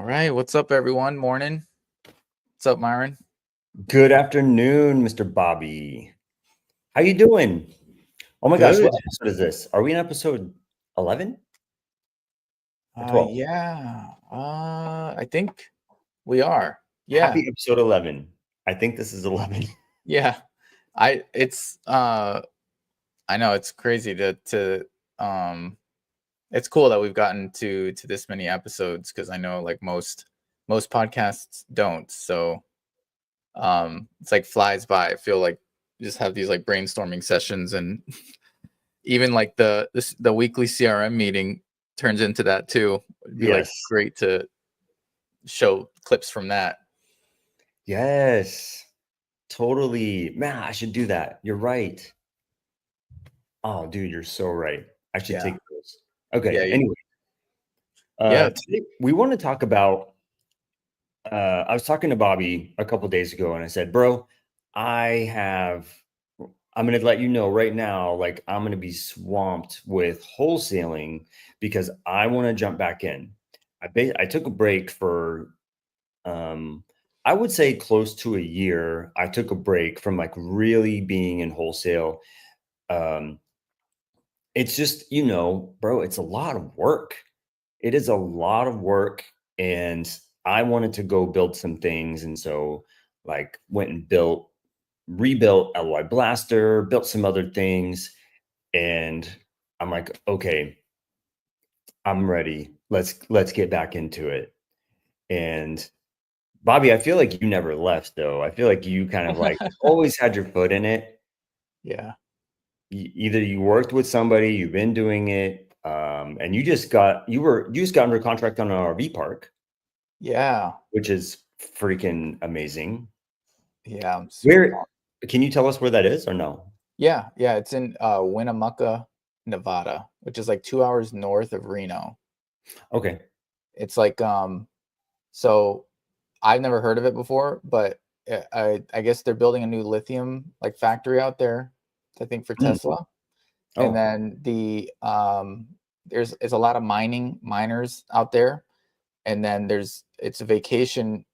All right, what's up, everyone? Morning. What's up, Myron? Good afternoon, Mr. Bobby. How you doing? Oh my gosh, what Good. episode is this? Are we in episode 11 or 12? Yeah. I think we are. Yeah. Happy episode 11. I think this is 11. Yeah. I know it's crazy to it's cool that we've gotten to this many episodes because I know like most podcasts don't. So it's like flies by. I feel like you just have these like brainstorming sessions and even like the weekly CRM meeting turns into that too. It'd be like Yes. great to show clips from that. Yes. Totally. Man, I should do that. You're right. Oh, dude, you're so right. I should Yeah. take those. Okay. Yeah. Anyway, today we want to talk about I was talking to Bobby a couple days ago and I said, bro, I'm going to let you know right now, like I'm going to be swamped with wholesaling because I want to jump back in. I took a break for, I would say close to a year. I took a break from like really being in wholesale. Um, it's just, bro, it's a lot of work. It is a lot of work. And I wanted to go build some things. And so like went and rebuilt LY Blaster, built some other things. And I'm like, okay, I'm ready. Let's get back into it. And Bobby, I feel like you never left though. I feel like you kind of like always had your foot in it. Yeah. Either you worked with somebody, you've been doing it, and you just got under contract on an RV park. Yeah. Which is freaking amazing. Yeah. I'm Where pumped. can you tell us where that is or no? Yeah. Yeah. It's in Winnemucca, Nevada, which is like 2 hours north of Reno. Okay. It's like so I've never heard of it before, but I guess they're building a new lithium like factory out there, I think for Tesla. And then there's a lot of miners out there. And then it's a vacation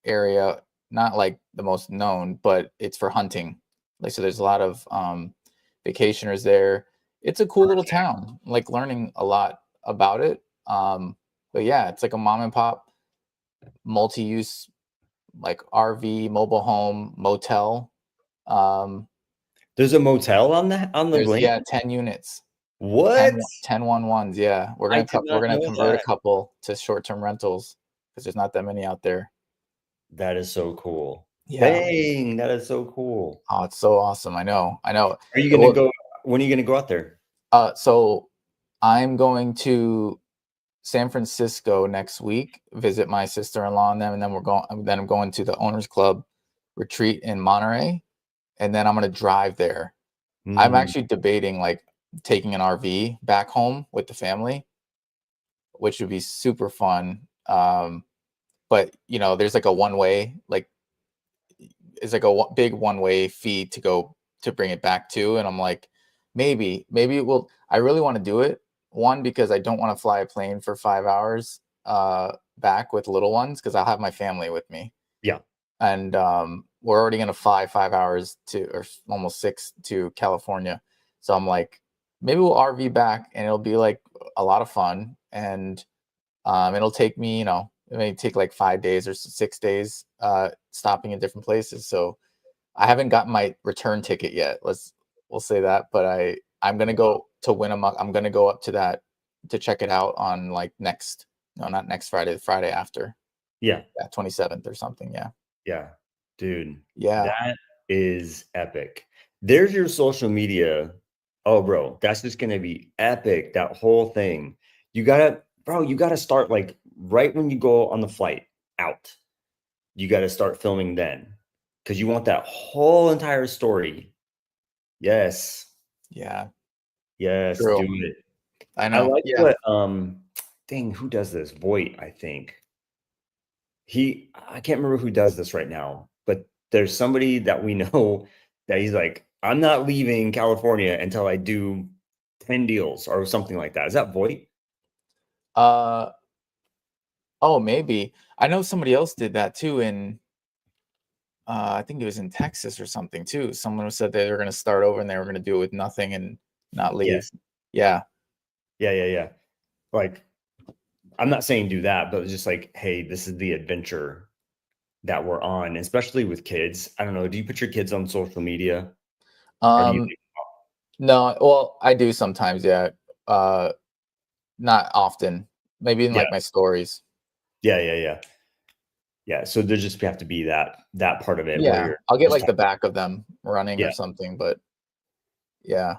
area, not like the most known, but it's for hunting. Like, so there's a lot of vacationers there. It's a cool little town, like learning a lot about it. But yeah, it's like a mom and pop multi-use like RV, mobile home, motel. There's a motel on the There's land? 10 units. What? 10 1-1s. Yeah. We're I gonna did we're not gonna know convert a that. couple to short-term rentals because there's not that many out there. That is so cool. Yeah. Dang, that is so cool. Oh, it's so awesome. I know. Are you gonna go? When are you gonna go out there? So I'm going to San Francisco next week, visit my sister-in-law and them, and then I'm going to the Owners Club retreat in Monterey, and then I'm gonna drive there. I'm actually debating like taking an RV back home with the family, which would be super fun. But there's like a one-way, like it's like a big one-way fee to bring it back to, and I'm like, maybe we'll. I really want to do it. One, because I don't want to fly a plane for 5 hours back with little ones because I'll have my family with me. Yeah. And we're already going to fly 5 hours or almost 6 to California. So I'm like, maybe we'll RV back and it'll be like a lot of fun. And it'll take me, it may take like 5 days or 6 days stopping in different places. So I haven't gotten my return ticket yet. We'll say that. But I'm going to go to Winnemucca. I'm going to go up to that to check it out on like not next Friday, the Friday after. Yeah. 27th or something. Yeah. Yeah. Dude. Yeah. That is epic. There's your social media. Oh, bro, that's just going to be epic. That whole thing. You got to start like right when you go on the flight out. You got to start filming then because you want that whole entire story. Yes. Yeah. Yes. True. Do it. I know. like Yeah. what, who does this? Voight, I think. I can't remember who does this right now, but there's somebody that we know that he's like, I'm not leaving California until I do 10 deals or something like that. Is that Voight? Oh, maybe. I know somebody else did that too in I think it was in Texas or something too. Someone said they were going to start over and they were going to do it with nothing and not leave. Yes. Yeah. Yeah. Like, I'm not saying do that, but it's just like, hey, this is the adventure that we're on, especially with kids. I don't know. Do you put your kids on social media, or do you? Um, no, well, I do sometimes, yeah. Uh, not often. Maybe in Yeah, like my stories. yeah. So there just have to be that part of it where Yeah, you're I'll get just like the talking. back of them running Yeah, or something, but yeah.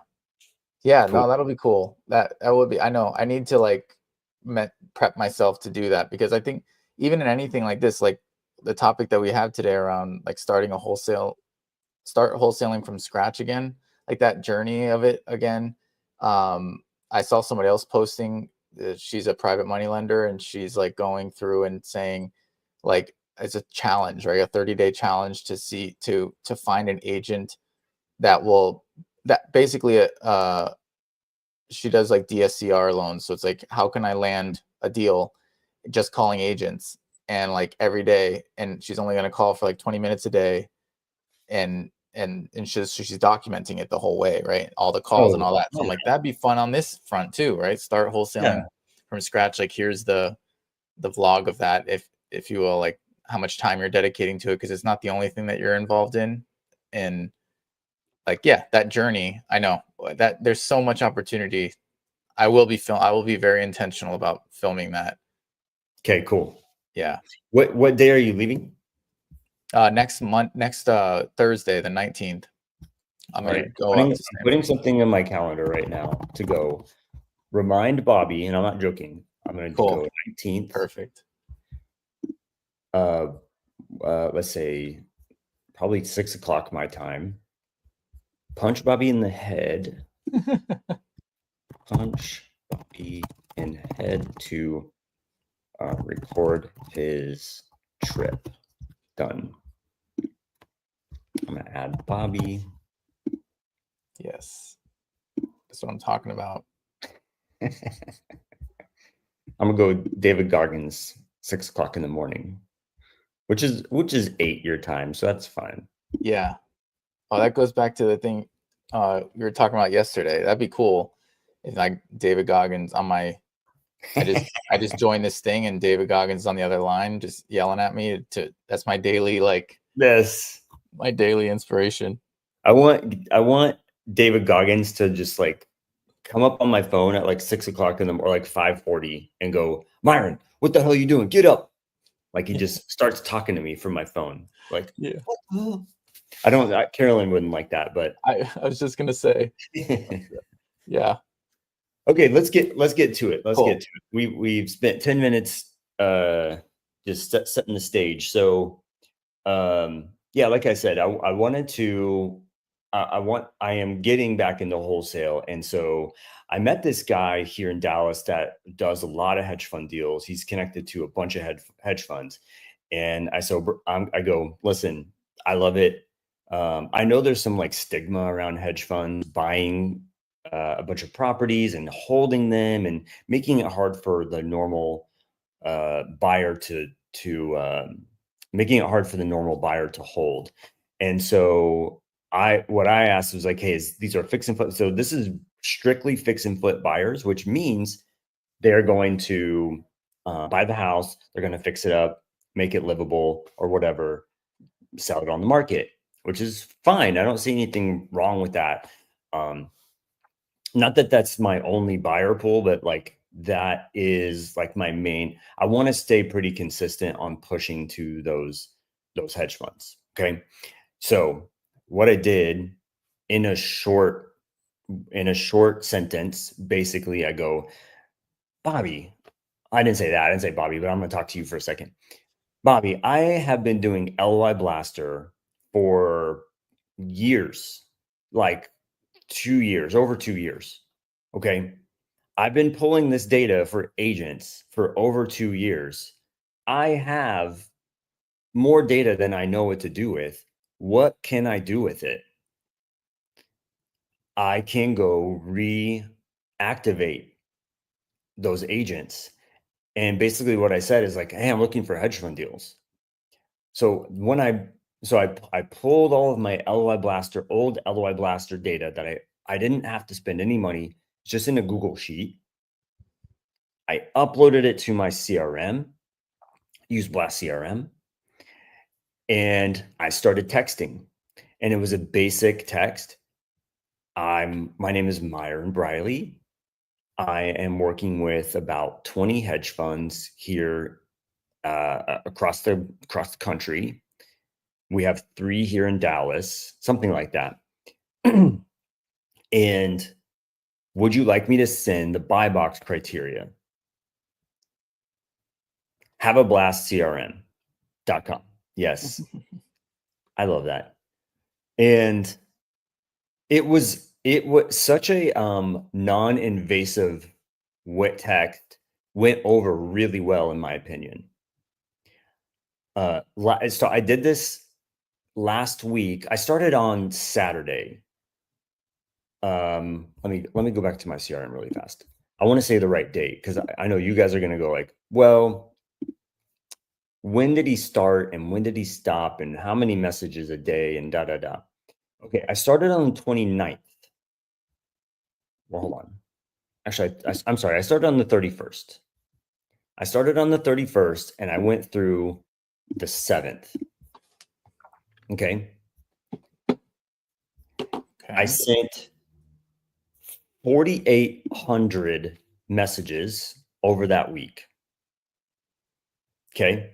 Yeah, cool. no, that'll be cool. That would be I know. I need to like prep myself to do that because I think even in anything like this, like the topic that we have today around like start wholesaling from scratch again, like that journey of it again. I saw somebody else posting that she's a private money lender and she's like going through and saying like it's a challenge, right? A 30-day challenge to see to find an agent that will that basically she does like DSCR loans. So it's like, how can I land a deal just calling agents and like every day? And she's only going to call for like 20 minutes a day. And she's documenting it the whole way, right? All the calls and Oh, all that. So I'm yeah, like, that'd be fun on this front too, right? Start yeah. wholesaling from scratch. Like here's the vlog of that, if you will, like how much time you're dedicating to it, because it's not the only thing that you're involved in. And like, yeah, that journey, I know that there's so much opportunity. I will be very intentional about filming that. Okay, cool. Yeah. What day are you leaving? Next Thursday, the 19th. I'm All gonna right, go up to I'm San putting Fran. something in my calendar right now to go remind Bobby, and I'm not joking. I'm going to Cool. go 19th. Perfect. Uh, let's say probably 6 o'clock my time. Punch Bobby in the head. Punch Bobby in head to record his trip. Done. I'm gonna add Bobby. Yes. That's what I'm talking about. I'm gonna go David Goggins, 6 o'clock in the morning, which is 8 your time, so that's fine. Yeah. Oh, that goes back to the thing you were talking about yesterday. That'd be cool if like David Goggins on my I just joined this thing and David Goggins is on the other line just yelling at me to that's my daily like Yes. my daily inspiration. I want David Goggins to just like come up on my phone at like 6 o'clock in the or like 5:40 and go, Miron, what the hell are you doing? Get up. Like he just starts talking to me from my phone. Like, Yeah. I don't, Carolyn wouldn't like that, but I was just gonna say, yeah, okay, let's get to it. Let's get cool. to it. We've spent 10 minutes just setting the stage. So yeah, like I said, I wanted to I am getting back into wholesale. And so I met this guy here in Dallas that does a lot of hedge fund deals. He's connected to a bunch of hedge funds. And I go, listen, I love it. I know there's some like stigma around hedge funds buying a bunch of properties and holding them and making it hard for the normal buyer to making it hard for the normal buyer to hold. And so what I asked was like, hey, these are fix and flip. So this is strictly fix and flip buyers, which means they're going to buy the house, they're going to fix it up, make it livable or whatever, sell it on the market, which is fine. I don't see anything wrong with that. Um, Not that that's my only buyer pool, but like that is like my main. I want to stay pretty consistent on pushing to those hedge funds. Okay. So what I did in a short sentence, basically I go, Bobby, I didn't say that. I didn't say Bobby, but I'm going to talk to you for a second. Bobby, I have been doing LOI Blaster for years, like 2 years, over 2 years. Okay. I've been pulling this data for agents for over 2 years. I have more data than I know what to do with. What can I do with it? I can go reactivate those agents. And basically what I said is like, hey, I'm looking for hedge fund deals. So when I pulled all of my old LOI Blaster data that I didn't have to spend any money, just in a Google sheet. I uploaded it to my CRM, use Blast CRM, and I started texting. And it was a basic text. My name is Miron Briley. I am working with about 20 hedge funds here across the country. We have 3 here in Dallas, something like that. And would you like me to send the buy box criteria? Have a blast CRM.com. Yes. I love that. And it was such a non-invasive wet text, went over really well in my opinion. So I did this last week. I started on Saturday. Let me go back to my CRM really fast. I want to say the right date because I know you guys are going to go like, well, when did he start and when did he stop and how many messages a day and da da da. Okay, I started on the 29th. Well, hold on. Actually, I'm sorry. I started on the 31st. I started on the 31st and I went through the 7th. Okay. I sent 4,800 messages over that week. Okay.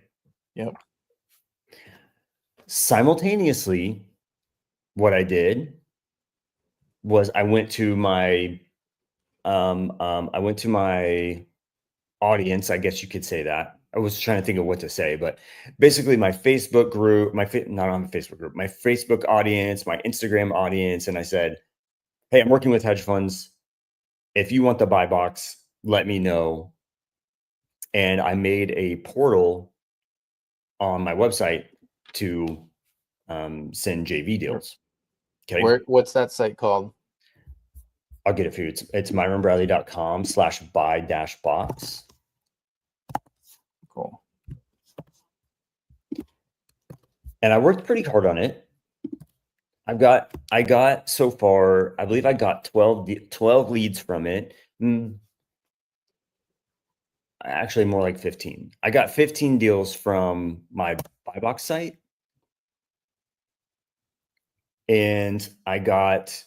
Yep. Simultaneously, what I did was I went to my audience, I guess you could say that. I was trying to think of what to say, but basically my Facebook group, not on the Facebook group, my Facebook audience, my Instagram audience, and I said, hey, I'm working with hedge funds. If you want the buy box, let me know. And I made a portal on my website to send JV deals. Okay. What's that site called? I'll get it for you. It's myronbradley.com/buy-box. Cool. And I worked pretty hard on it. I got so far, I believe I got 12 leads from it. Actually more like 15. I got 15 deals from my buy box site. And I got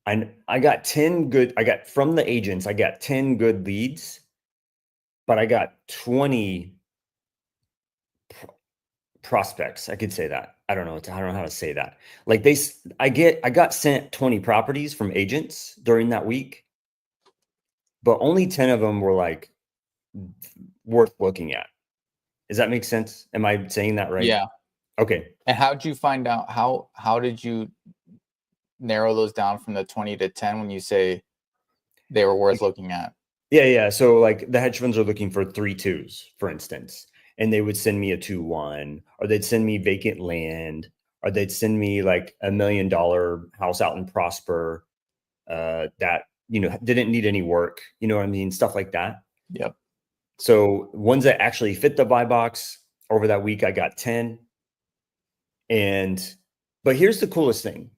10 good, from the agents, I got 10 good leads, but I got 20 prospects. I could say that. I don't know how to say that. Like I got sent 20 properties from agents during that week, but only 10 of them were like worth looking at. Does that make sense? Am I saying that right? Yeah. Okay. And how did you find out, how did you narrow those down from the 20 to 10 when you say they were worth looking at? Yeah. So like the hedge funds are looking for 3 2s, for instance, and they would send me a 2-1, or they'd send me vacant land, or they'd send me like $1 million house out in Prosper that, didn't need any work. You know what I mean? Stuff like that. Yep. So ones that actually fit the buy box over that week, I got 10. But here's the coolest thing.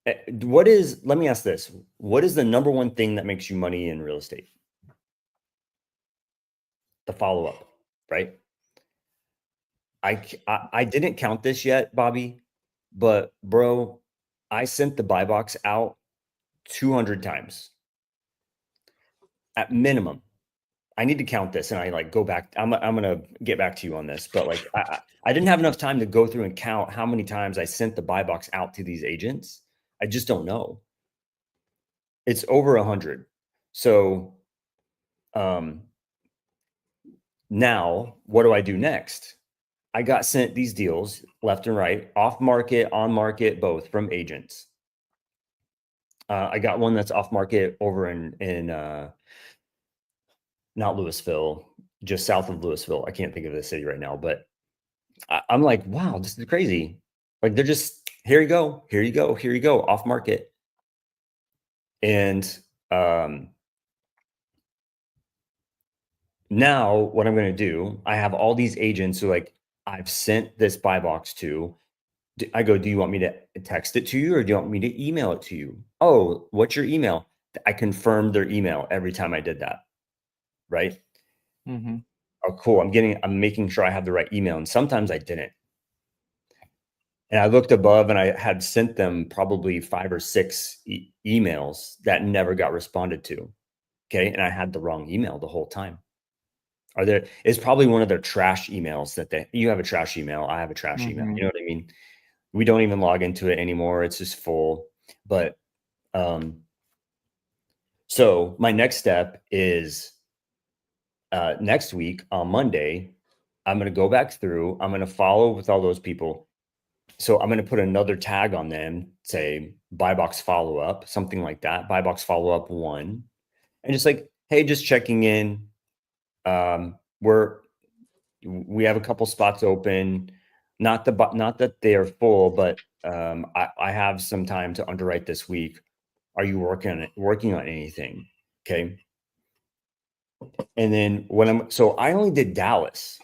Let me ask this. What is the number one thing that makes you money in real estate? The follow-up, right? I didn't count this yet, Bobby, but bro, I sent the buy box out 200 times at minimum. I need to count this, and I like go back. I'm gonna get back to you on this, but like I didn't have enough time to go through and count how many times I sent the buy box out to these agents. I just don't know. It's over 100. So, now what do I do next? I got sent these deals left and right, off market, on market, both from agents. I got one that's off market over in not Louisville, just south of Louisville. I can't think of the city right now, but I'm like, wow, this is crazy. Like they're just, here you go, off market. And now what I'm going to do, I have all these agents who like I've sent this buy box to. I go, do you want me to text it to you or do you want me to email it to you? Oh, what's your email? I confirmed their email every time I did that. Right. Mm-hmm. Oh, cool. I'm making sure I have the right email. And sometimes I didn't. And I looked above and I had sent them probably 5 or 6 emails that never got responded to. Okay. And I had the wrong email the whole time. It's probably one of their trash emails that you have a trash email. I have a trash email. Mm-hmm. You know what I mean? We don't even log into it anymore. It's just full. But so my next step is next week on Monday, I'm going to go back through. I'm going to follow with all those people. So I'm going to put another tag on them, say buy box follow up, something like that. Buy box follow up 1, and just like, hey, just checking in. We have a couple spots open. Not that they are full, but I have some time to underwrite this week. Are you working on anything? Okay. And then I only did Dallas.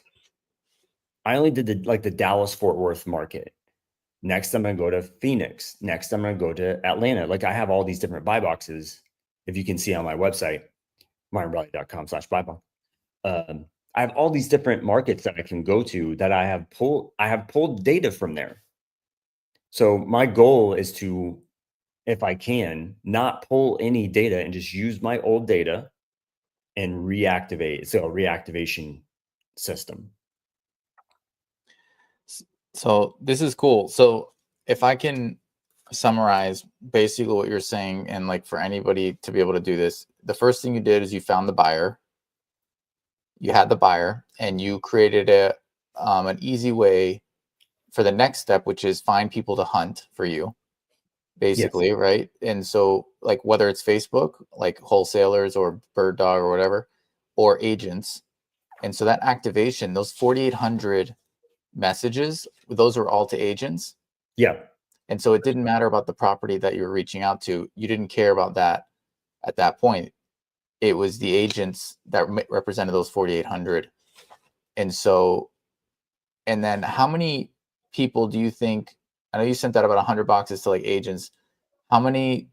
I only did the Dallas Fort Worth market. Next, I'm going to go to Phoenix. Next, I'm going to go to Atlanta. Like I have all these different buy boxes. If you can see on my website, mironbradley.com/buybox. I have all these different markets that I can go to that I have pulled data from there. So my goal is to, if I can, not pull any data and just use my old data and reactivate. So a reactivation system. So this is cool. So if I can summarize basically what you're saying, and like for anybody to be able to do this, the first thing you did is you found the buyer. You had the buyer, and you created an easy way for the next step, which is find people to hunt for you, basically, Yes. right? And so, like whether it's Facebook, like wholesalers or Bird Dog or whatever, or agents, and so that activation, those 4,800 messages, those were all to agents. Yeah. And so it didn't matter about the property that you were reaching out to. You didn't care about that at that point. It was the agents that represented those 4,800. And so, and then how many people do you think, I know you sent out about 100 boxes to like agents. How many,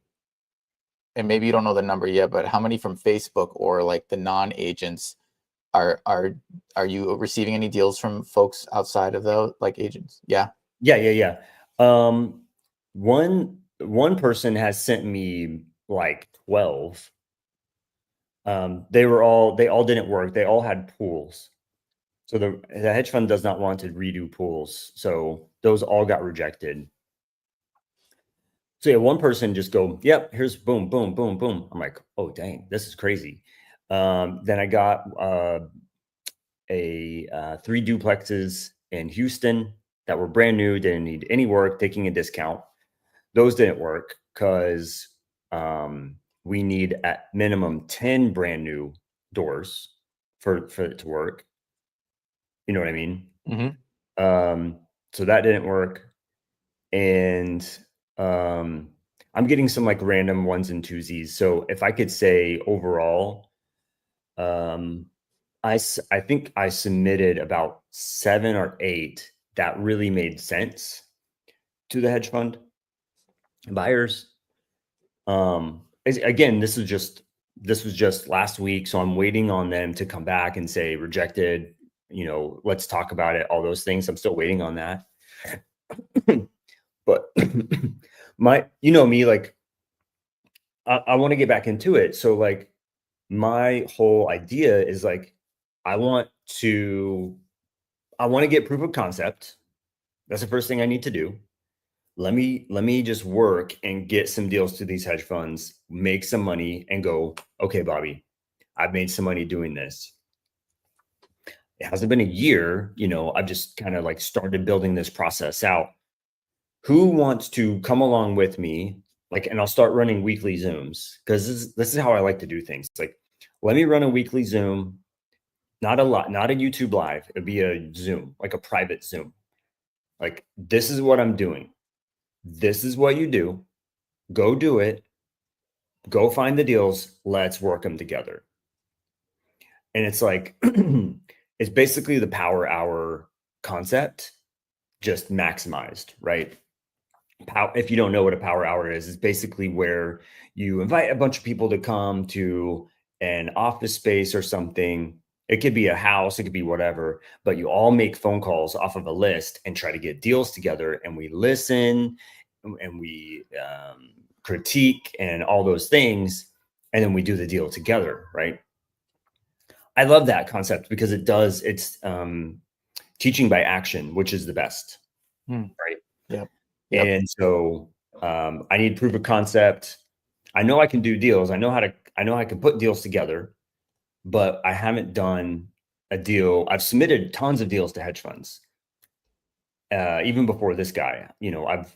and maybe you don't know the number yet, but how many from Facebook or like the non-agents are you receiving any deals from folks outside of those like agents? Yeah. Yeah. One person has sent me like 12. They all didn't work. They all had pools. So the hedge fund does not want to redo pools. So those all got rejected. So yeah, one person just go, yep, here's boom, boom, boom, boom. I'm like, oh dang, this is crazy. Then I got 3 duplexes in Houston that were brand new, didn't need any work, taking a discount. Those didn't work because we need at minimum 10 brand new doors for it to work. You know what I mean? Mm-hmm. So that didn't work. And I'm getting some like random ones and twosies. So if I could say overall, I think I submitted about 7 or 8 that really made sense to the hedge fund buyers. Again, this was just last week, so I'm waiting on them to come back and say rejected. Let's talk about it. All those things. I'm still waiting on that. But me, like I want to get back into it. So like my whole idea is like I want to get proof of concept. That's the first thing I need to do. Let me just work and get some deals to these hedge funds, make some money and go, okay, Bobby, I've made some money doing this. It hasn't been a year, I've just kind of like started building this process out. Who wants to come along with me? Like, and I'll start running weekly Zooms because this is how I like to do things. It's like, let me run a weekly Zoom, not a YouTube live. It'd be a Zoom, like a private Zoom. Like, this is what I'm doing. This is what you do. Go do it. Go find the deals. Let's work them together. And it's like, it's basically the power hour concept, just maximized, right? If you don't know what a power hour is, it's basically where you invite a bunch of people to come to an office space or something. It could be a house, it could be whatever, but you all make phone calls off of a list and try to get deals together. And we listen and we critique and all those things. And then we do the deal together, right? I love that concept because it's teaching by action, which is the best, right? Yep. And so I need proof of concept. I know I can do deals. I know I can put deals together, but I haven't done a deal. I've submitted tons of deals to hedge funds. Even before this guy,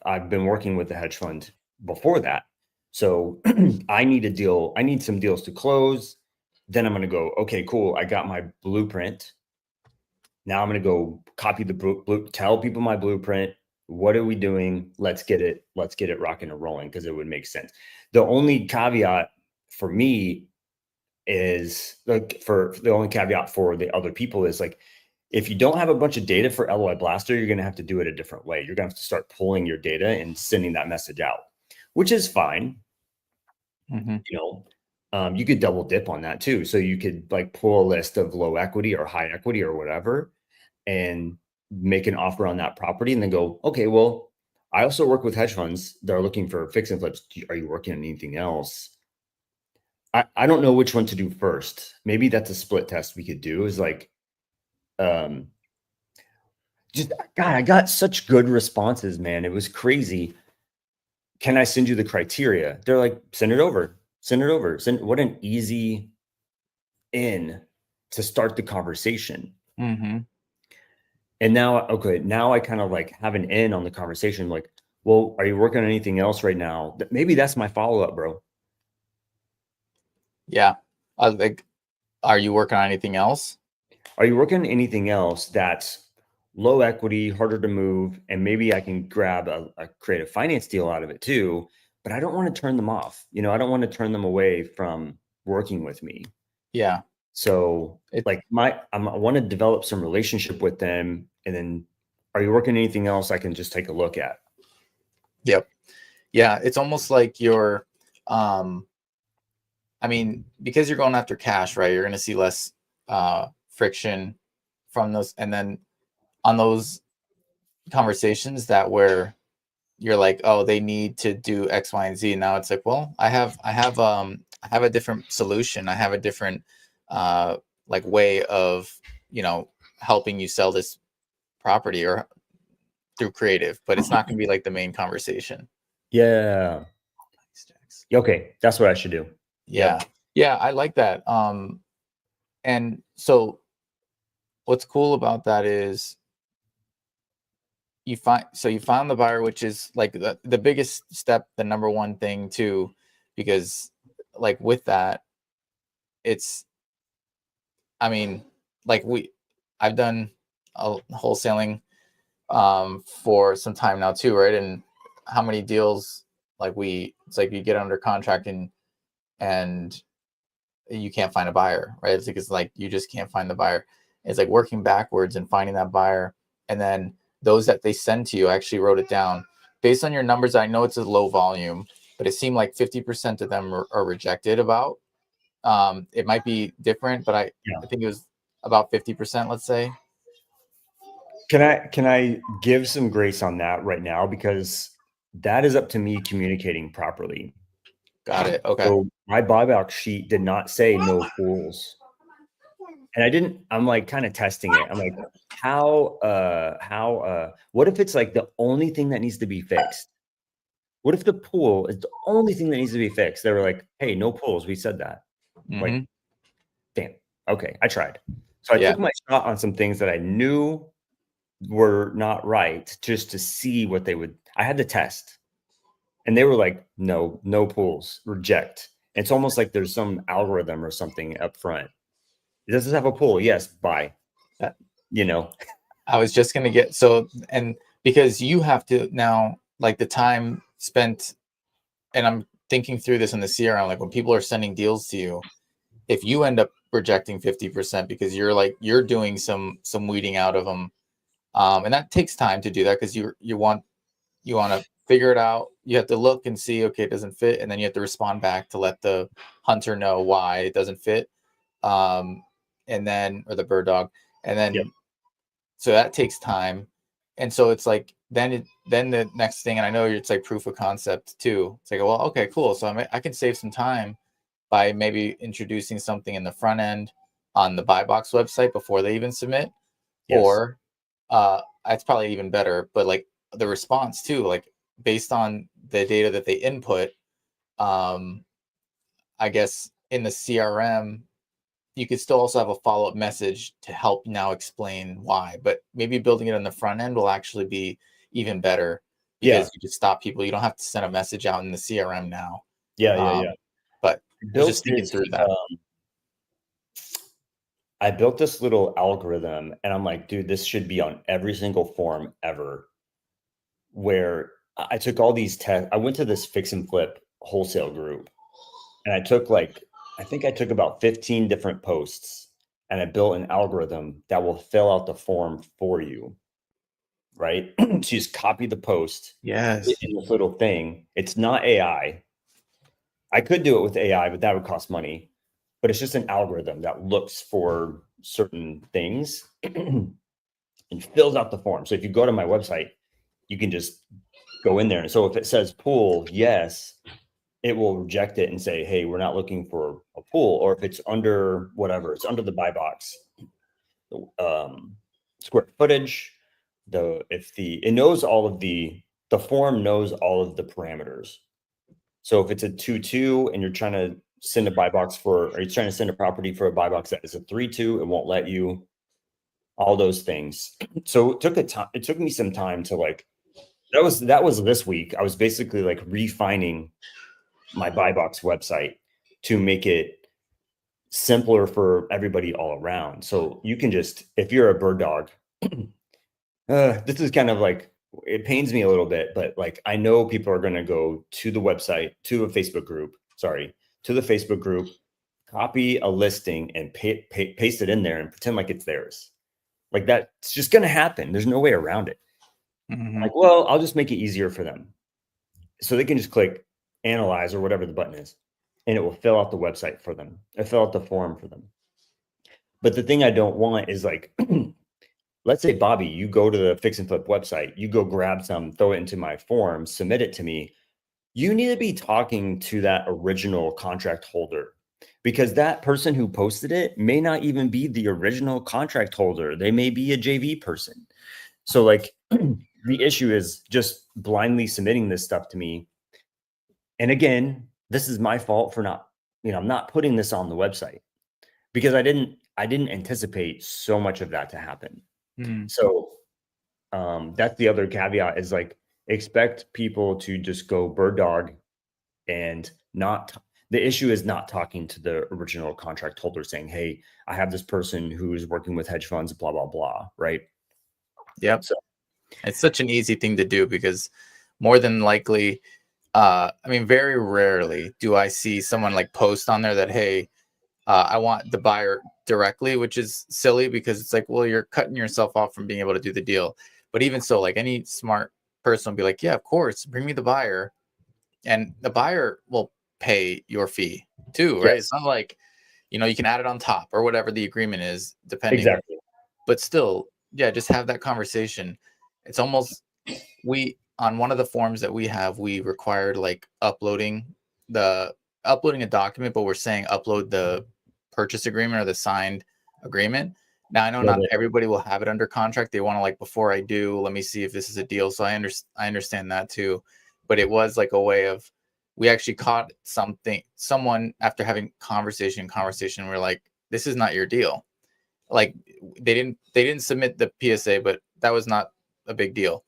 I've been working with the hedge fund before that. So I need a deal. I need some deals to close. Then I'm going to go, okay, cool. I got my blueprint. Now I'm going to go copy tell people my blueprint. What are we doing? Let's get it rocking and rolling, because it would make sense. The only caveat for me is for the other people is like, if you don't have a bunch of data for LOI Blaster, you're going to have to do it a different way. You're going to have to start pulling your data and sending that message out, which is fine. You could double dip on that too. So you could like pull a list of low equity or high equity or whatever and make an offer on that property and then go, okay, well, I also work with hedge funds that are looking for fix and flips. Are you working on anything else? I don't know which one to do first. Maybe that's a split test we could do, is like, God, I got such good responses, man. It was crazy. Can I send you the criteria? They're like, send it over. What an easy in to start the conversation. And now I kind of like have an in on the conversation. Like, well, are you working on anything else right now? Maybe that's my follow-up, bro. Yeah. I was like, are you working on anything else? Are you working on anything else that's low equity, harder to move, and maybe I can grab a creative finance deal out of it too, but I don't want to turn them off. I don't want to turn them away from working with me. Yeah. So I want to develop some relationship with them. And then, are you working on anything else I can just take a look at? Yep. Yeah. It's almost like you're, because you're going after cash, right? You're going to see less friction from those. And then on those conversations where you're like, oh, they need to do X, Y, and Z. Now it's like, well, I have a different solution. I have a different way of, helping you sell this property or through creative, but it's not going to be like the main conversation. Yeah. Okay. That's what I should do. Yeah. Yep. Yeah. I like that. And so what's cool about that is you found the buyer, which is like the biggest step, the number one thing too, because like with that, I've done wholesaling for some time now too, right? And how many deals it's like you get under contract and you can't find a buyer, right? It's like you just can't find the buyer. It's like working backwards and finding that buyer, and then those that they send to you. I actually wrote it down based on your numbers. I know it's a low volume, but it seemed like 50% of them are rejected. About it might be different, but I think it was about 50%, let's say. Can I give some grace on that right now, because that is up to me communicating properly. Got it. Okay. So my buyback sheet did not say no pools. And I'm like kind of testing it. I'm like, what if it's like the only thing that needs to be fixed? What if the pool is the only thing that needs to be fixed? They were like, hey, no pools. We said that. Like, damn. Okay. I tried. So I took my shot on some things that I knew were not right, just to see what I had to test. And they were like, no pools, reject. It's almost like there's some algorithm or something up front. Does this have a pool? Yes, buy. I was just going to get, and because you have to now, like the time spent, and I'm thinking through this in the CRM, like when people are sending deals to you, if you end up rejecting 50% because you're doing some weeding out of them. And that takes time to do that because you want to figure it out. You have to look and see, okay, it doesn't fit. And then you have to respond back to let the hunter know why it doesn't fit. And then, or the bird dog. And then, Yep. so that takes time. And so it's like, then the next thing, and I know it's like proof of concept too. It's like, well, okay, cool. So I can save some time by maybe introducing something in the front end on the buy box website before they even submit. Yes. Or it's probably even better, but like the response too, like based on the data that they input, I guess in the CRM, you could still also have a follow-up message to help now explain why, but maybe building it on the front end will actually be even better because you just stop people. You don't have to send a message out in the CRM now. Yeah. But I was just thinking through that. I built this little algorithm and I'm like, dude, this should be on every single form ever, where I took all these tests. I went to this fix and flip wholesale group and I took about 15 different posts and I built an algorithm that will fill out the form for you, right? So you just copy the post Yes. in this little thing. It's not AI. I could do it with AI, but that would cost money. But it's just an algorithm that looks for certain things and fills out the form. So if you go to my website, you can just go in there. And so if it says pool, yes, it will reject it and say, hey, we're not looking for a pool. Or if it's under whatever, it's under the buy box, square footage, it knows all of the form knows all of the parameters. So if it's a 2-2 and you're trying to send a buy box or you're trying to send a property for a buy box that is a 3-2, it won't let you, all those things. So it took me some time to like, that was this week. I was basically like refining my buy box website to make it simpler for everybody all around. So you can just, if you're a bird dog, this is kind of like, it pains me a little bit, but like, I know people are going to go to the website, to the Facebook group, copy a listing and paste it in there and pretend like it's theirs. Like that's just going to happen. There's no way around it. Mm-hmm. Like, well, I'll just make it easier for them. So they can just click analyze or whatever the button is, and it will fill out the website for them. Or fill out the form for them. But the thing I don't want is like, let's say, Bobby, you go to the Fix and Flip website, you go grab some, throw it into my form, submit it to me. You need to be talking to that original contract holder, because that person who posted it may not even be the original contract holder. They may be a JV person. So like the issue is just blindly submitting this stuff to me. And again, this is my fault for not, I'm not putting this on the website because I didn't anticipate so much of that to happen. Mm-hmm. So that's the other caveat is like, expect people to just go bird dog and the issue is not talking to the original contract holder saying, hey, I have this person who's working with hedge funds, blah, blah, blah. Right. Yep. So it's such an easy thing to do because more than likely, very rarely do I see someone like post on there that, hey, I want the buyer directly, which is silly because it's like, well, you're cutting yourself off from being able to do the deal. But even so, like any smart person will be like, yeah, of course, bring me the buyer. And the buyer will pay your fee too, right? Yes. It's not like, you can add it on top or whatever the agreement is, depending. Exactly. But still, yeah, just have that conversation. It's almost, on one of the forms that we required like uploading a document, but we're saying upload the purchase agreement or the signed agreement. Now I know not everybody will have it under contract. They want to like, before I do, let me see if this is a deal. So I understand that too. But it was like a way of, we actually caught someone after having conversation. We're like, this is not your deal. Like they didn't submit the PSA, but that was not a big deal.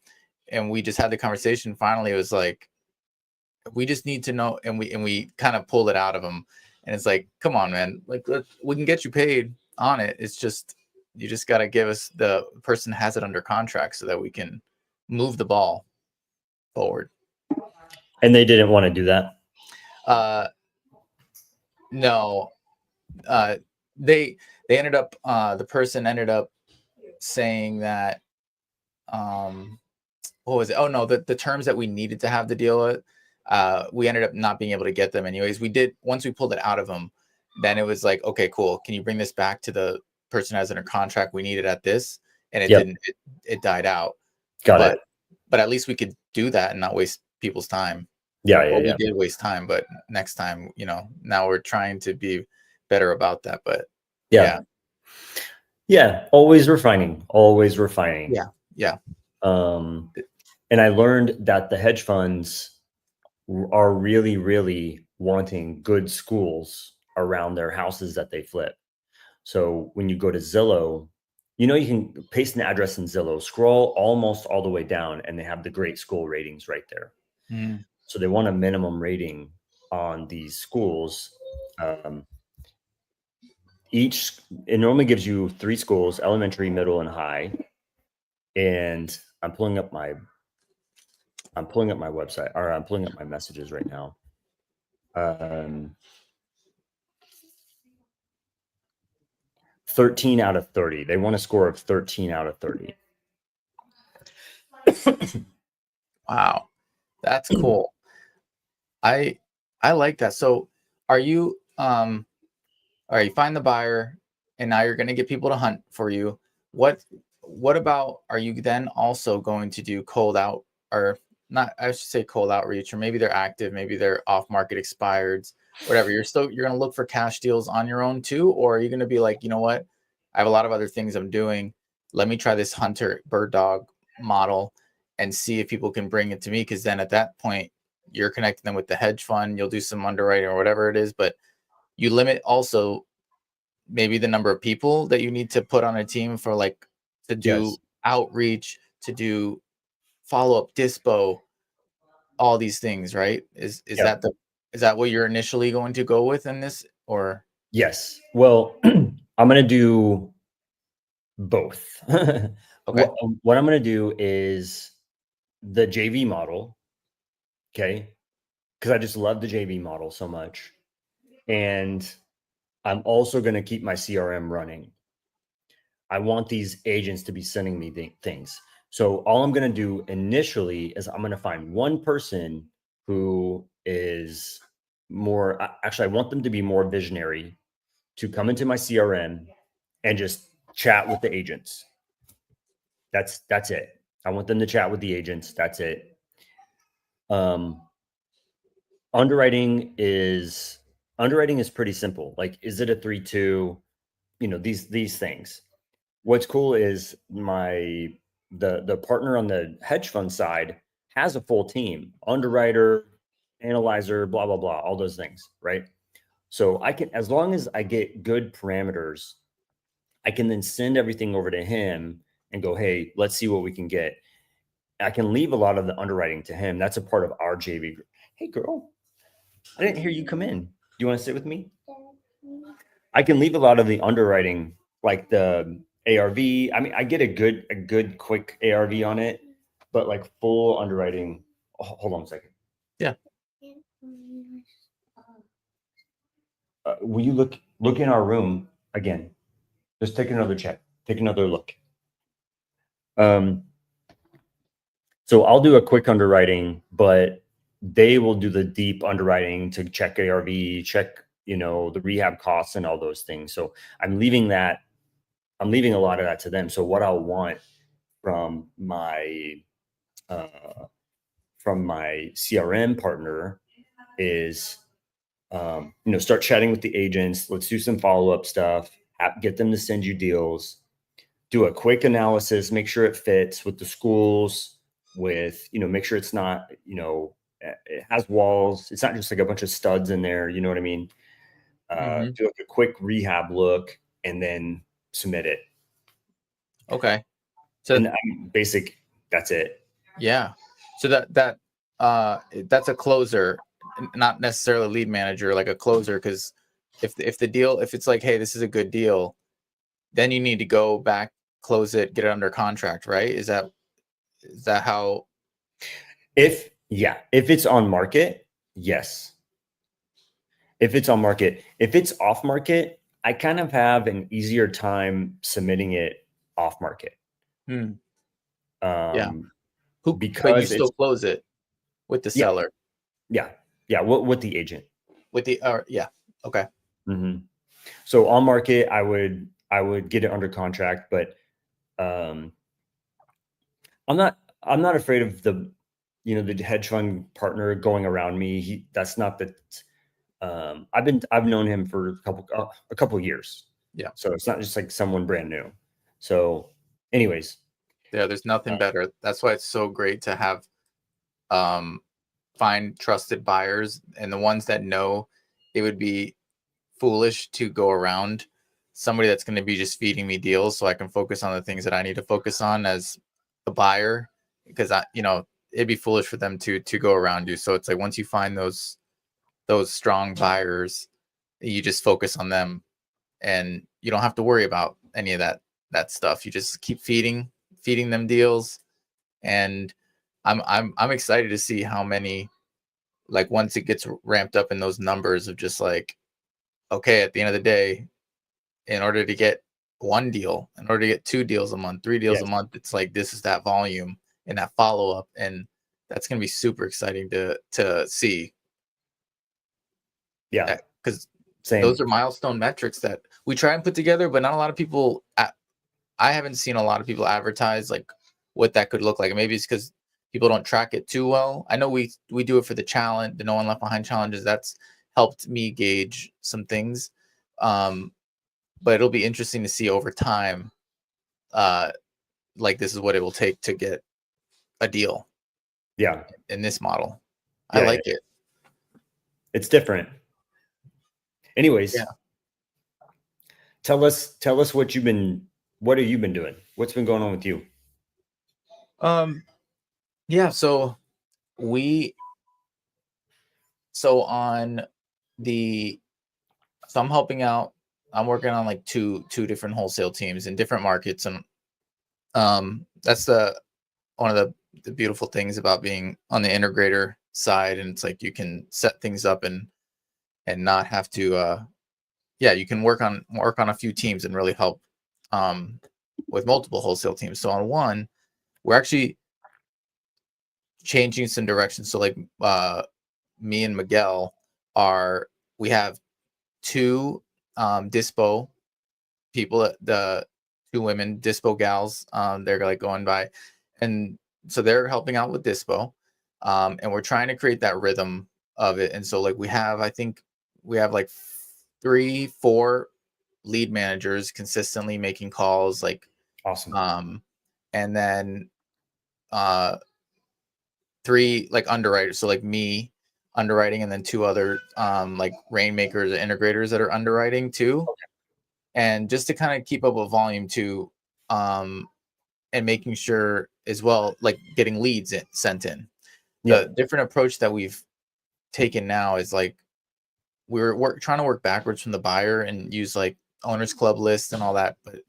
And we just had the conversation. Finally, it was like, we just need to know. And we kind of pulled it out of them. And it's like, come on, man, like we can get you paid on it. It's just, you just got to give us, the person has it under contract so that we can move the ball forward. And they didn't want to do that? No. they ended up the person ended up saying that what was it? Oh no, the terms that we needed to have the deal, we ended up not being able to get them anyways. We did once we pulled it out of them, then it was like, okay, cool. Can you bring this back to the person who has it in a contract? We need it at this, and it didn't. It died out. Got but it. but at least we could do that and not waste people's time. Yeah. We did waste time, but next time, now we're trying to be better about that. But yeah, always refining. Yeah. And I learned that the hedge funds are really, really wanting good schools around their houses that they flip. So when you go to Zillow, you can paste an address in Zillow, scroll almost all the way down, and they have the great school ratings right there. So they want a minimum rating on these schools. It normally gives you 3 schools: elementary, middle, and high. And I'm pulling up my website, or I'm pulling up my messages right now. 13 out of 30. They want a score of 13 out of 30. Wow, that's cool. I like that. So are you all right, you find the buyer and now you're going to get people to hunt for you. What about, are you then also going to do cold out, or not, I should say cold outreach, or maybe they're active, maybe they're off market expireds, whatever. You're going to look for cash deals on your own too? Or are you going to be like, you know what? I have a lot of other things I'm doing. Let me try this hunter bird dog model and see if people can bring it to me. Cause then at that point you're connecting them with the hedge fund. You'll do some underwriting or whatever it is, but you limit also maybe the number of people that you need to put on a team for, like, to do outreach, to do follow-up dispo, all these things, right? Is that what you're initially going to go with in this, or? Yes. Well, I'm going to do both. Okay. What I'm going to do is the JV model. Okay. Because I just love the JV model so much. And I'm also going to keep my CRM running. I want these agents to be sending me things. So all I'm going to do initially is I'm going to find one person who is more, actually, I want them to be more visionary, to come into my CRM and just chat with the agents. That's it. I want them to chat with the agents. That's it. Underwriting is pretty simple. Like, is it a 3-2? These things. What's cool is the partner on the hedge fund side has a full team: underwriter, analyzer, blah, blah, blah, all those things, right? So I can, as long as I get good parameters, I can then send everything over to him and go, hey, let's see what we can get. I can leave a lot of the underwriting to him. That's a part of our JV group. Hey, girl, I didn't hear you come in. Do you want to sit with me? I can leave a lot of the underwriting, like the ARV. I mean, I get a good quick ARV on it, but like full underwriting. Oh, hold on a second. Yeah. Will you look in our room again? Just take another check. Take another look. So I'll do a quick underwriting, but they will do the deep underwriting to check ARV, check, the rehab costs and all those things. So I'm leaving a lot of that to them. So what I'll want from my CRM partner is, start chatting with the agents. Let's do some follow-up stuff, get them to send you deals, do a quick analysis, make sure it fits with the schools, with, make sure it's not, it has walls. It's not just like a bunch of studs in there. You know what I mean? Do like a quick rehab look and then submit it. Okay. So and basic, that's it. Yeah. So that's a closer, not necessarily a lead manager, like a closer. Cause if it's like, hey, this is a good deal, then you need to go back, close it, get it under contract, right? Is that how? If it's on market, yes. If it's on market, if it's off market, I kind of have an easier time submitting it off market. Yeah. But you Because still close it with the seller. Yeah. With the agent. With the yeah. Okay. So on market, I would get it under contract, but I'm not afraid of the hedge fund partner going around me. That's not the I've known him for a couple years. Yeah. So it's not just like someone brand new. So anyways. Yeah, there's nothing better. That's why it's so great to have find trusted buyers, and the ones that know it would be foolish to go around somebody that's going to be just feeding me deals so I can focus on the things that I need to focus on as the buyer, because it'd be foolish for them to go around you. So it's like once you find those strong buyers, you just focus on them and you don't have to worry about any of that stuff. You just keep feeding them deals. And I'm excited to see how many, like once it gets ramped up in those numbers of just like, okay, at the end of the day, in order to get one deal, in order to get 2 deals a month, 3 deals a month, it's like this is that volume and that follow up, and that's going to be super exciting to see. Yeah, because those are milestone metrics that we try and put together, but not a lot of people. I haven't seen a lot of people advertise like what that could look like. Maybe it's because people don't track it too well. I know we do it for the challenge, the No One Left Behind challenges. That's helped me gauge some things. But it'll be interesting to see over time, like this is what it will take to get a deal. Yeah. In this model. I like it. It's different. Anyways. Tell us what have you been doing? What's been going on with you? Yeah, so I'm helping out. I'm working on like two different wholesale teams in different markets, and that's one of the beautiful things about being on the integrator side. And it's like you can set things up and not have to you can work on a few teams and really help with multiple wholesale teams. So on one, we're actually changing some directions. So like me and Miguel we have 2 dispo people, the 2 women dispo gals, they're like going by, and so they're helping out with dispo, and we're trying to create that rhythm of it. And so like I think we have like 3-4 lead managers consistently making calls, like awesome. And then 3 like underwriters, so like me underwriting, and then 2 other like Rainmakers integrators that are underwriting too. And just to kind of keep up with volume too, and making sure as well, like getting leads sent in. The different approach that we've taken now is like we're trying to work backwards from the buyer and use like owners club lists and all that. But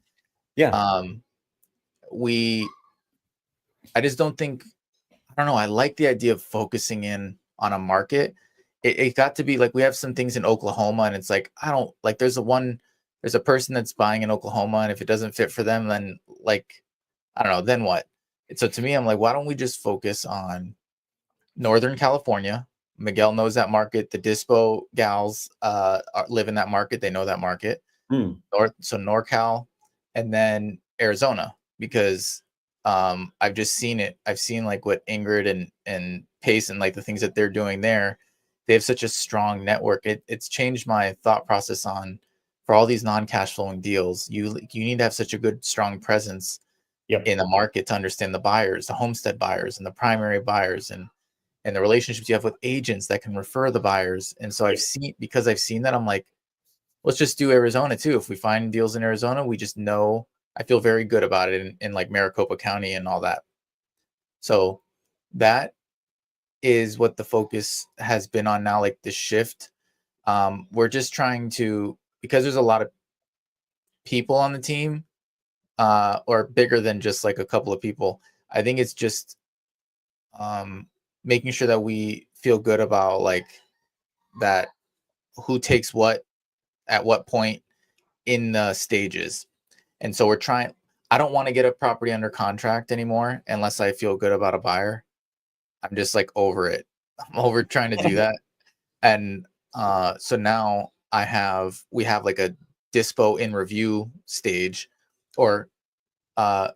I just don't think, I don't know, I like the idea of focusing in on a market. It got to be like we have some things in Oklahoma, and it's like I don't like there's a person that's buying in Oklahoma, and if it doesn't fit for them, then like I don't know, then what? And so to me, I'm like, why don't we just focus on Northern California? Miguel knows that market. The dispo gals live in that market. They know that market. So NorCal, and then Arizona, because I've just seen it. I've seen like what Ingrid and Pace and like the things that they're doing there. They have such a strong network. It's changed my thought process on, for all these non-cash flowing deals, you need to have such a good, strong presence in the market to understand the buyers, the homestead buyers and the primary buyers, and the relationships you have with agents that can refer the buyers. And so I've seen that, I'm like, let's just do Arizona too. If we find deals in Arizona, we just know, I feel very good about it in like Maricopa County and all that. So that is what the focus has been on now, like the shift. We're just trying to, because there's a lot of people on the team, or bigger than just like a couple of people. I think it's just making sure that we feel good about like that, who takes what at what point, in the stages. And so I don't want to get a property under contract anymore unless I feel good about a buyer. I'm just like over it. I'm over trying to do that. And so now we have like a dispo in review stage, or for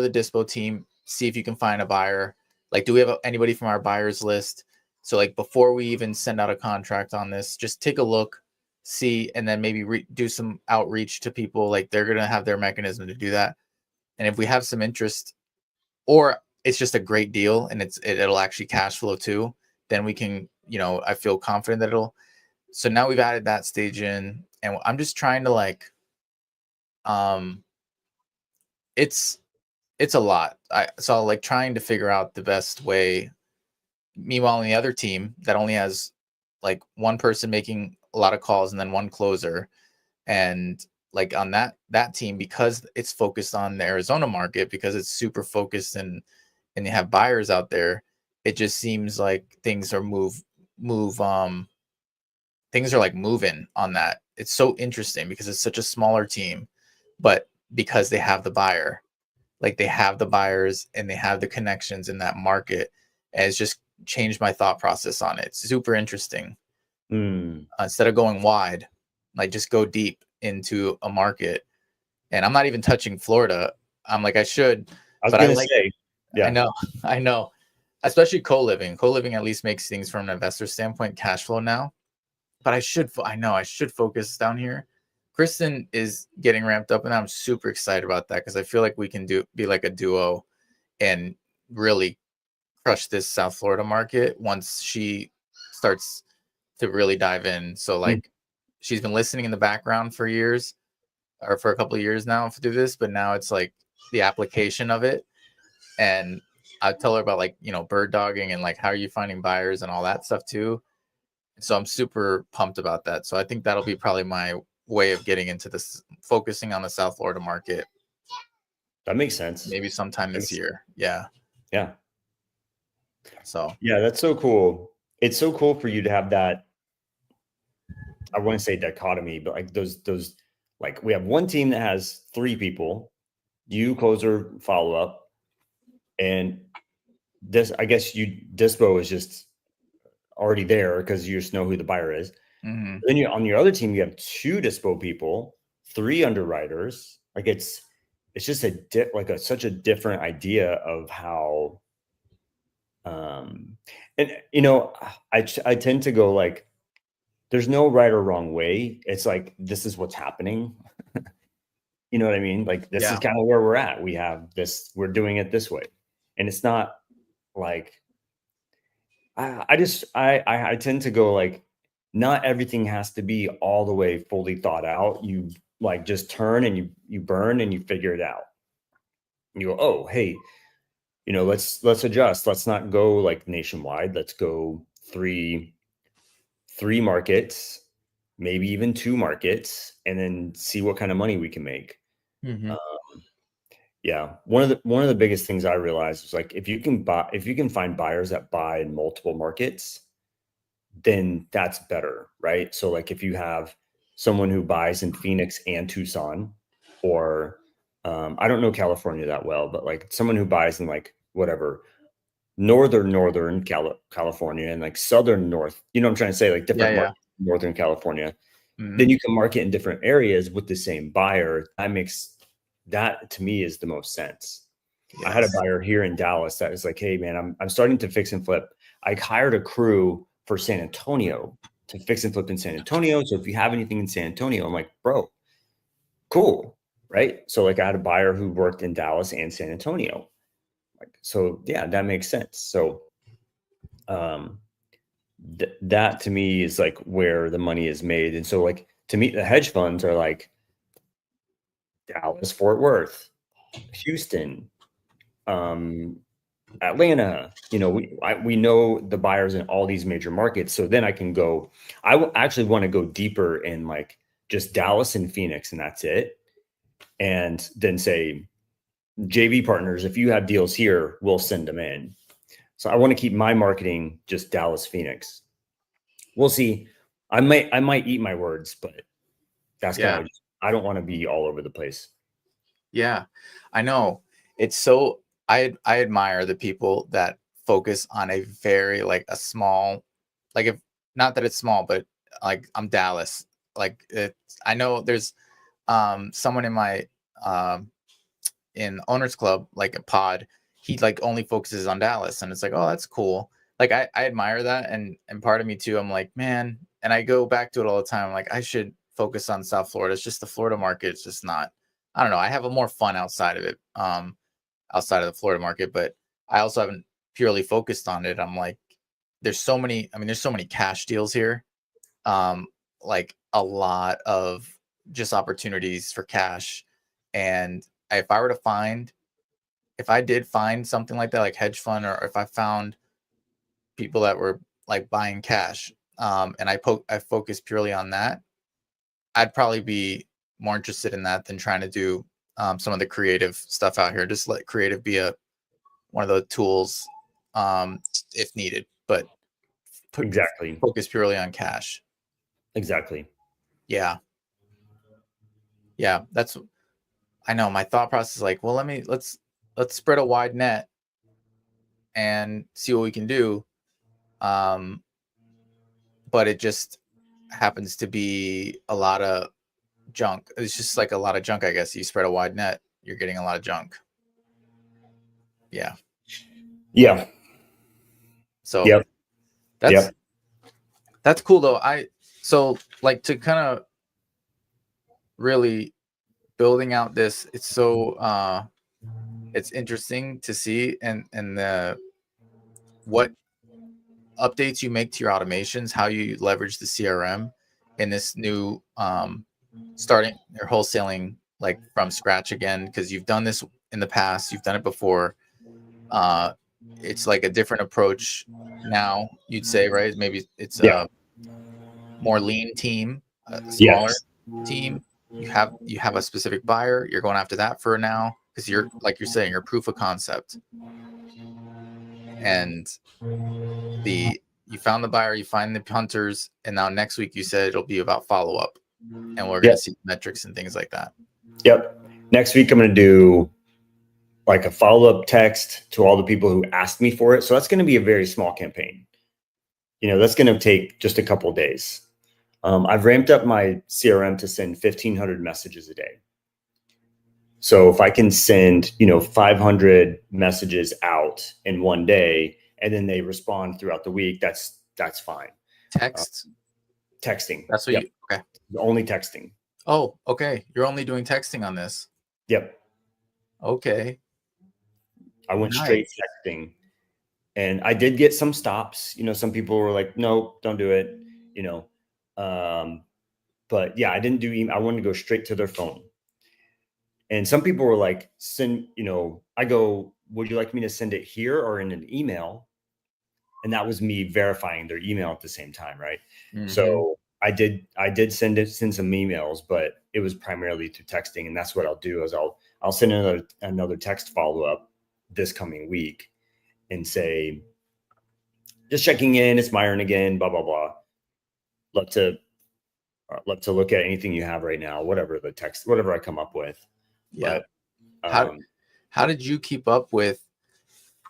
the dispo team, see if you can find a buyer. Like, do we have anybody from our buyers list? So like before we even send out a contract on this, just take a look, see, and then maybe do some outreach to people. Like, they're gonna have their mechanism to do that. And if we have some interest, or it's just a great deal and it'll actually cash flow too, then we can, I feel confident that it'll. So now we've added that stage in, and I'm just trying to like, it's a lot. So like trying to figure out the best way. Meanwhile, on the other team that only has like one person making a lot of calls and then one closer, and like on that team, because it's focused on the Arizona market, because it's super focused and you have buyers out there, it just seems like things are things are like moving on that. It's so interesting because it's such a smaller team, but because they have the buyer, like they have the buyers and they have the connections in that market, and it's just changed my thought process on it. It's super interesting. Instead of going wide, like just go deep into a market. And I'm not even touching Florida. I'm like, I should, but I say, yeah, I know, especially co-living at least makes things from an investor standpoint cash flow now. But I should focus down here. Kristen is getting ramped up, and I'm super excited about that because I feel like we can be like a duo and really crush this South Florida market once she starts to really dive in. So like she's been listening in the background for years, or for a couple of years now to do this, but now it's like the application of it. And I tell her about like, bird dogging and like how are you finding buyers and all that stuff too. So I'm super pumped about that. So I think that'll be probably my way of getting into this, focusing on the South Florida market. That makes sense. Maybe sometime this year. Yeah. Yeah. So yeah, that's so cool. It's so cool for you to have that. I wouldn't say dichotomy, but like those, like we have one team that has 3 people, you closer, follow up, and this, I guess dispo is just already there because you just know who the buyer is. Then on your other team, you have 2 dispo people, 3 underwriters. Like it's just such a different idea of how, and I tend to go like, there's no right or wrong way. It's like, this is what's happening. You know what I mean? Like, this is kind of where we're at. We have this, we're doing it this way. And it's not like, I tend to go like, not everything has to be all the way fully thought out. You like just turn and you burn and you figure it out. And you go, oh, hey, let's adjust. Let's not go like nationwide. Let's go three markets, maybe even 2 markets, and then see what kind of money we can make. Yeah. One of the biggest things I realized was like, if you can find buyers that buy in multiple markets, then that's better, right? So like if you have someone who buys in Phoenix and Tucson, or I don't know California that well, but like someone who buys in like whatever, northern California and like southern north, you know what I'm trying to say, like different markets, Northern California, then you can market in different areas with the same buyer. That to me is the most sense. Yes. I had a buyer here in Dallas that was like, hey man, I'm starting to fix and flip. I hired a crew for San Antonio to fix and flip in San Antonio. So if you have anything in San Antonio, I'm like, bro, cool. Right. So like I had a buyer who worked in Dallas and San Antonio. Like, so yeah, that makes sense. So that to me is like where the money is made. And so like to me, the hedge funds are like Dallas, Fort Worth, Houston, Atlanta. We know the buyers in all these major markets. So then I can go, actually want to go deeper in like just Dallas and Phoenix, and that's it. And then say, JV partners, if you have deals here, we'll send them in. So I want to keep my marketing just Dallas, Phoenix. We'll see. I might eat my words, but that's kind of I don't want to be all over the place. Yeah, I know. It's so I admire the people that focus on a very like a small, like if not that it's small, but like I'm Dallas. Like I know there's someone in my in owners club, like a pod, he like only focuses on Dallas, and it's like, oh, that's cool. Like I admire that, and part of me too, I'm like, man, and I go back to it all the time. Like I should focus on South Florida. It's just the Florida market. It's just not. I don't know. I have a more fun outside of it, outside of the Florida market, but I also haven't purely focused on it. I'm like, there's so many. I mean, there's so many cash deals here. Um, like a lot of just opportunities for cash, and if I were to find if I did find something like that, like hedge fund, or if I found people that were like buying cash, and I focus purely on that, I'd probably be more interested in that than trying to do some of the creative stuff out here. Just let creative be one of the tools if needed, but Exactly. focus purely on cash. Exactly. Yeah, yeah, that's I know. My thought process is like, well, let's spread a wide net and see what we can do. Um, but it just happens to be a lot of junk. It's just like a lot of junk, I guess. You spread a wide net, you're getting a lot of junk. Yeah. Yeah. So Yep. that's Yep. that's cool though. So like to kind of really building out this, it's interesting to see, and the what updates you make to your automations, how you leverage the CRM in this new starting your wholesaling like from scratch again, because you've done this in the past, you've done it before. uh it's like a different approach now, you'd say, right? Maybe it's Yeah. a more lean team, a smaller Yes. team. You have a specific buyer, you're going after that for now, because you're like you're saying, you're proof of concept, and you found the buyer, you find the hunters, and now next week you said it'll be about follow up, and we're going to Yep. see metrics and things like that. Yep. Next week, I'm going to do like a follow-up text to all the people who asked me for it. So that's going to be a very small campaign. That's going to take just a couple of days. I've ramped up my CRM to send 1,500 messages a day. So if I can send, 500 messages out in one day, and then they respond throughout the week, that's fine. Text. Texting. That's what Yep. you okay. Only texting. Oh, okay. You're only doing texting on this. Yep. Okay. I went straight Nice. texting, and I did get some stops. Some people were like, "No, don't do it." But yeah, I didn't do email. I wanted to go straight to their phone. And some people were like, I go, "Would you like me to send it here or in an email?" And that was me verifying their email at the same time, right? Mm-hmm. So I did send some emails, but it was primarily through texting. And that's what I'll do is I'll send another text follow-up this coming week and say, just checking in, it's Miron again, blah, blah, blah. Love to look at anything you have right now, whatever I come up with. Yeah. But how did you keep up with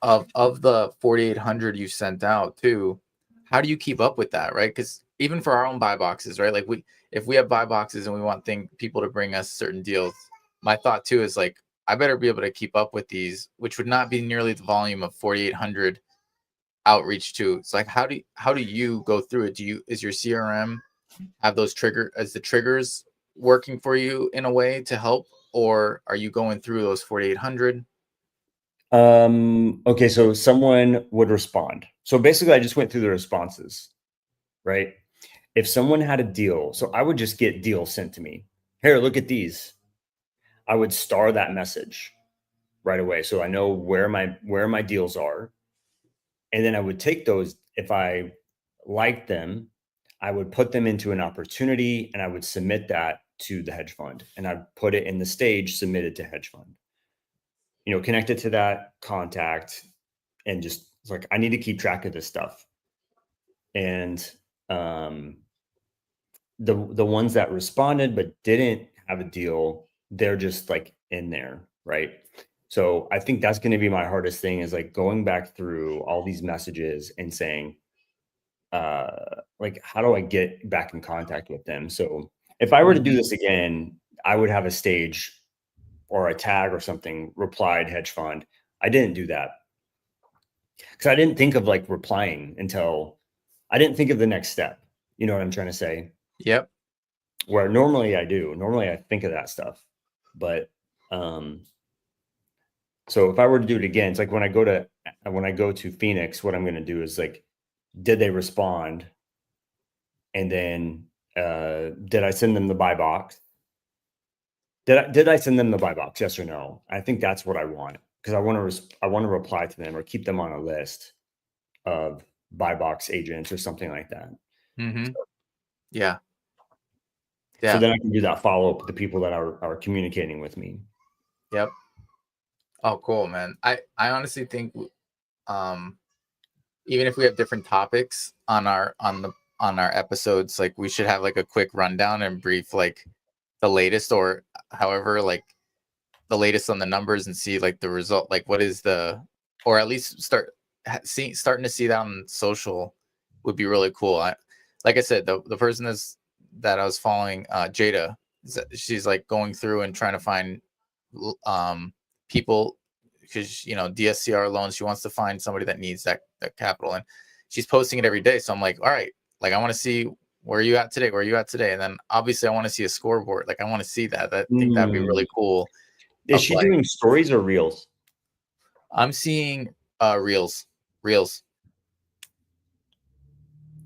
of the 4,800 you sent out too? How do you keep up with that, right? Because even for our own buy boxes, right? Like if we have buy boxes and we want people to bring us certain deals, my thought too is like, I better be able to keep up with these, which would not be nearly the volume of 4,800 outreach to. It's like, how do you go through it? Is your CRM have those the triggers working for you in a way to help, or are you going through those 4,800? Okay, so someone would respond. So basically I just went through the responses, right? If someone had a deal, so I would just get deals sent to me. Here, look at these. I would star that message right away, so I know where my deals are. And then I would take those, if I liked them, I would put them into an opportunity and I would submit that to the hedge fund, and I'd put it in the stage submitted to hedge fund, connected to that contact, and just like, I need to keep track of this stuff. And the ones that responded but didn't have a deal, they're just like in there, right? So I think that's going to be my hardest thing, is like going back through all these messages and saying, like, how do I get back in contact with them? So if I were to do this again, I would have a stage or a tag or something, replied hedge fund. I didn't do that because I didn't think of like replying until I didn't think of the next step. You know what I'm trying to say? Yep. Where normally I do. Normally I think of that stuff. But so if I were to do it again, it's like when I go to Phoenix, what I'm going to do is like, did they respond? And then did I send them the buy box? Did I send them the buy box? Yes or no? I think that's what I want, because I want to reply to them or keep them on a list of buy box agents or something like that. Mm-hmm. Yeah. So then I can do that follow up with the people that are communicating with me. Yep. Oh, cool, man. I honestly think, even if we have different topics on our episodes, like we should have like a quick rundown and brief, like the latest, or however, like the latest on the numbers, and see like the result, like what is the, or at least starting to see that on social would be really cool. Like I said, the person that I was following, Jada, she's like going through and trying to find people, because DSCR loans, she wants to find somebody that needs that capital, and she's posting it every day. So I'm like, all right, like I want to see where are you at today, and then obviously I want to see a scoreboard. Like I want to see that. I think that'd be really cool. Is she doing stories or reels? I'm seeing reels.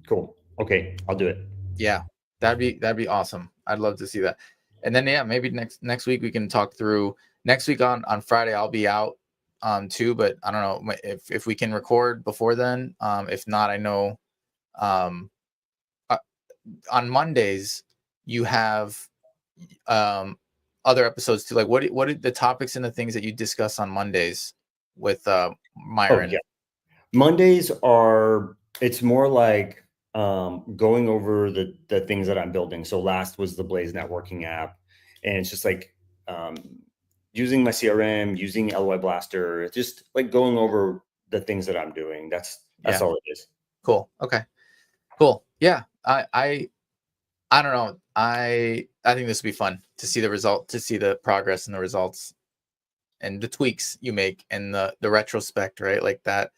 Cool. Okay, I'll do it. Yeah, that'd be awesome. I'd love to see that. And then maybe next week we can talk through. Next week on Friday I'll be out too, but I don't know if we can record before then. If not, I know on Mondays you have other episodes too. Like what are the topics and the things that you discuss on Mondays with Miron? Oh, yeah. Mondays it's more like going over the things that I'm building. So last was the Blaze networking app, and it's just like using my CRM, using LY Blaster, just like going over the things that I'm doing. That's all it is. Cool. Okay. Cool. Yeah. I don't know. I think this would be fun to see the result, to see the progress and the results and the tweaks you make and the retrospect, right? Like that.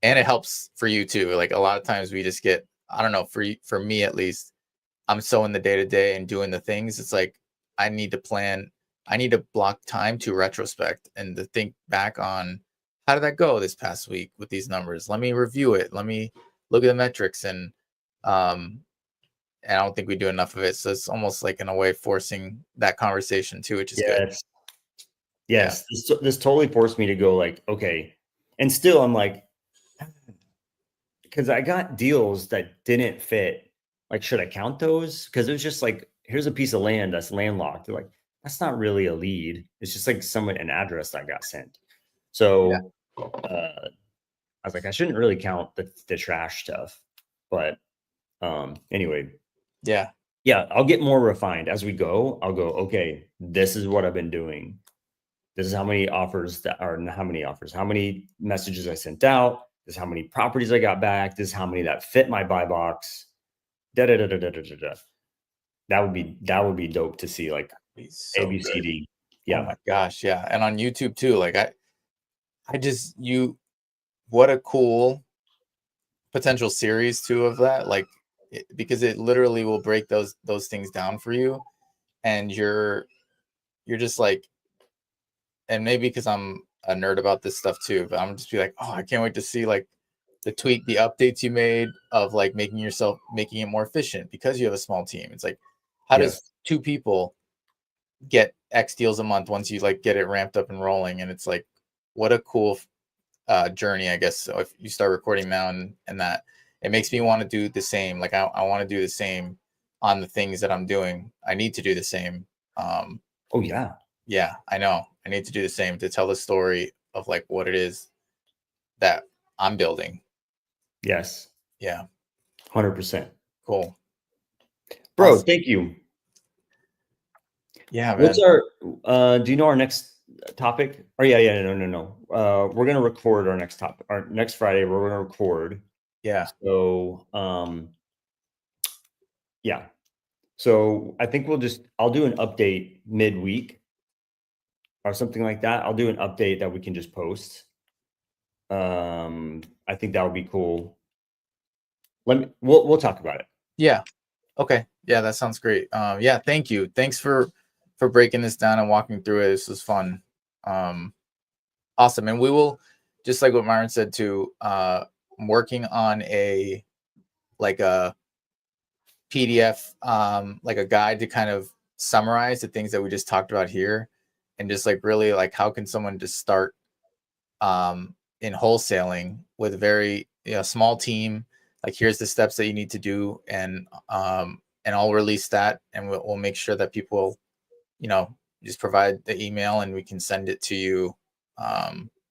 And it helps for you too. Like a lot of times we just get, I don't know, for me at least, I'm so in the day to day and doing the things. It's like, I need to block time to retrospect and to think back on how did that go this past week with these numbers? Let me review it. Let me look at the metrics, and I don't think we do enough of it. So it's almost like in a way forcing that conversation too, which is good. Yes. This totally forced me to go like, okay. And still I'm like, because I got deals that didn't fit. Like, should I count those? Because it was just like, here's a piece of land that's landlocked. They're like, that's not really a lead. It's just like an address that got sent. So I was like, I shouldn't really count the trash stuff. But anyway. Yeah. I'll get more refined as we go. I'll go, okay, this is what I've been doing. This is how many how many messages I sent out. This is how many properties I got back. This is how many that fit my buy box. That would be dope to see, like ABCD. Yeah. Oh my gosh. Yeah. And on YouTube too. Like what a cool potential series too of that. Like, because it literally will break those things down for you. And you're just like, and maybe because I'm a nerd about this stuff too, but I'm just be like, oh, I can't wait to see like the updates you made of like making it more efficient because you have a small team. It's like, how does 2 people get X deals a month once you like get it ramped up and rolling? And it's like, what a cool journey, I guess. So if you start recording now and that, it makes me want to do the same. Like I want to do the same on the things that I'm doing. I need to do the same. Oh yeah. Yeah, I know. I need to do the same to tell the story of like what it is that I'm building. Yes. Yeah. 100%. Cool. Bro, awesome. Thank you. Yeah, What's man. our, do you know our next topic? Oh yeah, no. We're going to record our next topic, our next Friday, we're going to record. Yeah. So, yeah. So I think I'll do an update midweek or something like that. I'll do an update that we can just post. I think that would be cool. We'll talk about it. Yeah. Okay. Yeah, that sounds great. Yeah, thank you. Thanks for breaking this down and walking through it. This was fun. Awesome. And we will, just like what Myron said too, I'm working on a PDF, like a guide to kind of summarize the things that we just talked about here, and just like really like how can someone just start in wholesaling with a very small team. Like here's the steps that you need to do, and I'll release that, and we'll make sure that people, just provide the email and we can send it to you.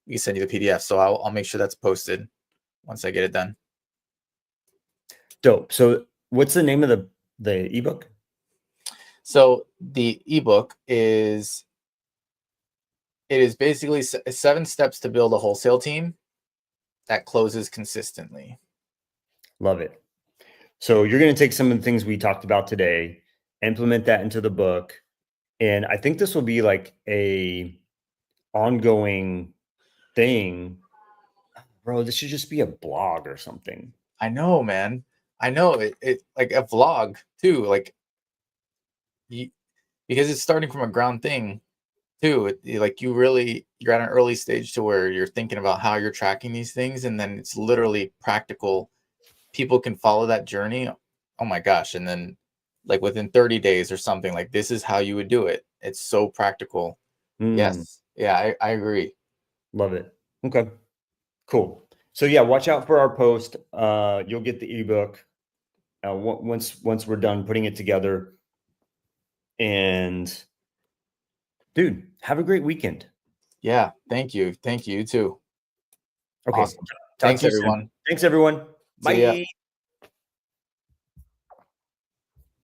We can send you the PDF. So I'll make sure that's posted once I get it done. Dope. So what's the name of the ebook? So the ebook is basically 7 steps to build a wholesale team that closes consistently. Love it. So you're going to take some of the things we talked about today, implement that into the book. And I think this will be like a ongoing thing. Bro, this should just be a blog or something. I know, man. I know it like a vlog too, like because it's starting from a ground thing too. Like you're at an early stage to where you're thinking about how you're tracking these things, and then it's literally practical. People can follow that journey. Oh my gosh. And then like within 30 days or something, like this is how you would do it. It's so practical. Yes. Yeah, I agree. Love it. Okay, cool. So yeah, watch out for our post. You'll get the ebook once we're done putting it together. And dude, have a great weekend. Yeah. Thank you. Thank you too. Okay. Awesome. Talk Thanks, to you everyone. soon. Thanks, everyone. See ya. Bye.